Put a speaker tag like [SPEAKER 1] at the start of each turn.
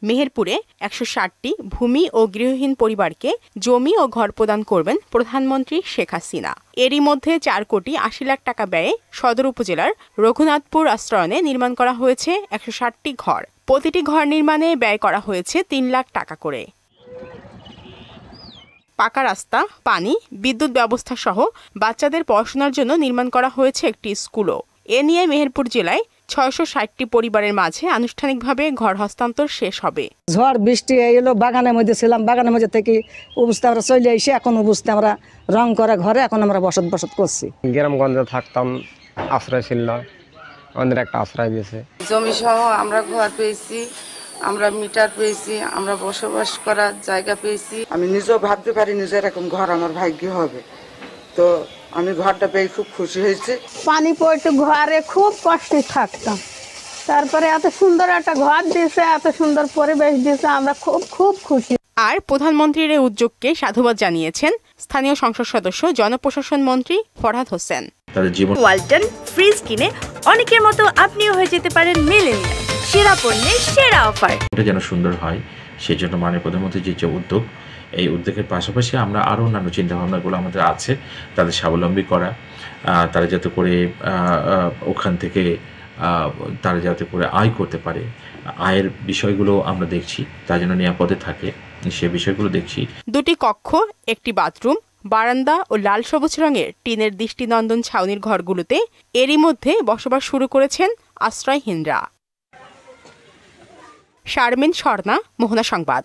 [SPEAKER 1] মেহেরপুরে ১৬০টি ভূমি ও গৃহহীন পরিবারকে জমি ও ঘর প্রদান করবেন প্রধানমন্ত্রী শেখ হাসিনা। এরই মধ্যে ৪ কোটি ৮০ লাখ টাকা ব্যয়ে সদর উপজেলার রঘুনাথপুর আশ্রয়নে নির্মাণ করা হয়েছে ১৬০টি ঘর। প্রতিটি ঘর নির্মাণে ব্যয় করা হয়েছে ৩ লাখ টাকা করে। পাকা রাস্তা, পানি, বিদ্যুৎ ব্যবস্থা সহ বাচ্চাদের পড়াশোনার জন্য নির্মাণ করা হয়েছে একটি স্কুলও। এ নিয়ে মেহেরপুর জেলায় ৬৬০টি পরিবারের মাঝে আনুষ্ঠানিকভাবে ঘর হস্তান্তর শেষ হবে।
[SPEAKER 2] ঝড় বৃষ্টি এলো, বাগানের মধ্যে ছিলাম, বাগানের মধ্যে থেকে অবস্থা আমরা চলে এসে এখন অবস্থা আমরা রং করা ঘরে এখন আমরা বসত করছি।
[SPEAKER 3] গ্রামগঞ্জে থাকতাম, আশ্রয় ছিল না, আমাদের একটা আশ্রয় দিয়েছে।
[SPEAKER 4] জমি সহ আমরা ঘর পেয়েছি, আমরা মিটার পেয়েছি, আমরা বসবাস করার জায়গা পেয়েছি।
[SPEAKER 5] আমি নিজেও ভাবতে পারিনি যে এরকম ঘর আমার ভাগ্য হবে, তো আমি ঘরটা পেয়ে খুব খুশি হয়েছি।
[SPEAKER 6] পানি পড়তে ঘরে খুব কষ্টে থাকতাম, তারপরে এত সুন্দর একটা ঘর দিয়েছে, এত সুন্দর পরিবেশ দিয়েছে, আমরা খুব খুব খুশি।
[SPEAKER 1] আর প্রধানমন্ত্রীর এই উদ্যোগকে সাধুবাদ জানিয়েছেন স্থানীয় সংসদ সদস্য জনপ্রশাসন মন্ত্রী ফরহাদ হোসেন।
[SPEAKER 7] ওয়ালটন ফ্রিজ কিনে অনেকের মতো আপনিও হয়ে যেতে পারেন মিলেনিয়াল। সেরা পণ্যের সেরা অফার।
[SPEAKER 8] এটা যেন সুন্দর হয়, সেই জন্য মাননীয় প্রধানমন্ত্রীর যে উদ্যোগ, এই উদ্যোগের পাশাপাশি আমরা আরও অন্যান্য চিন্তাভাবনাগুলো আমাদের আছে, তাদের স্বাবলম্বী করা, তারা যাতে করে ওখান থেকে তারা যাতে করে আয় করতে পারে, আয়ের বিষয়গুলো আমরা দেখছি, তার জন্য নিরাপদে থাকে সে বিষয়গুলো দেখছি।
[SPEAKER 1] 2টি কক্ষ, একটি বাথরুম, বারান্দা ও লাল সবুজ রঙের টিনের দৃষ্টিনন্দন ছাউনির ঘরগুলোতে এরই মধ্যে বসবাস শুরু করেছেন আশ্রয়হীনরা। শারমিন স্বর্ণা, মোহনা সংবাদ।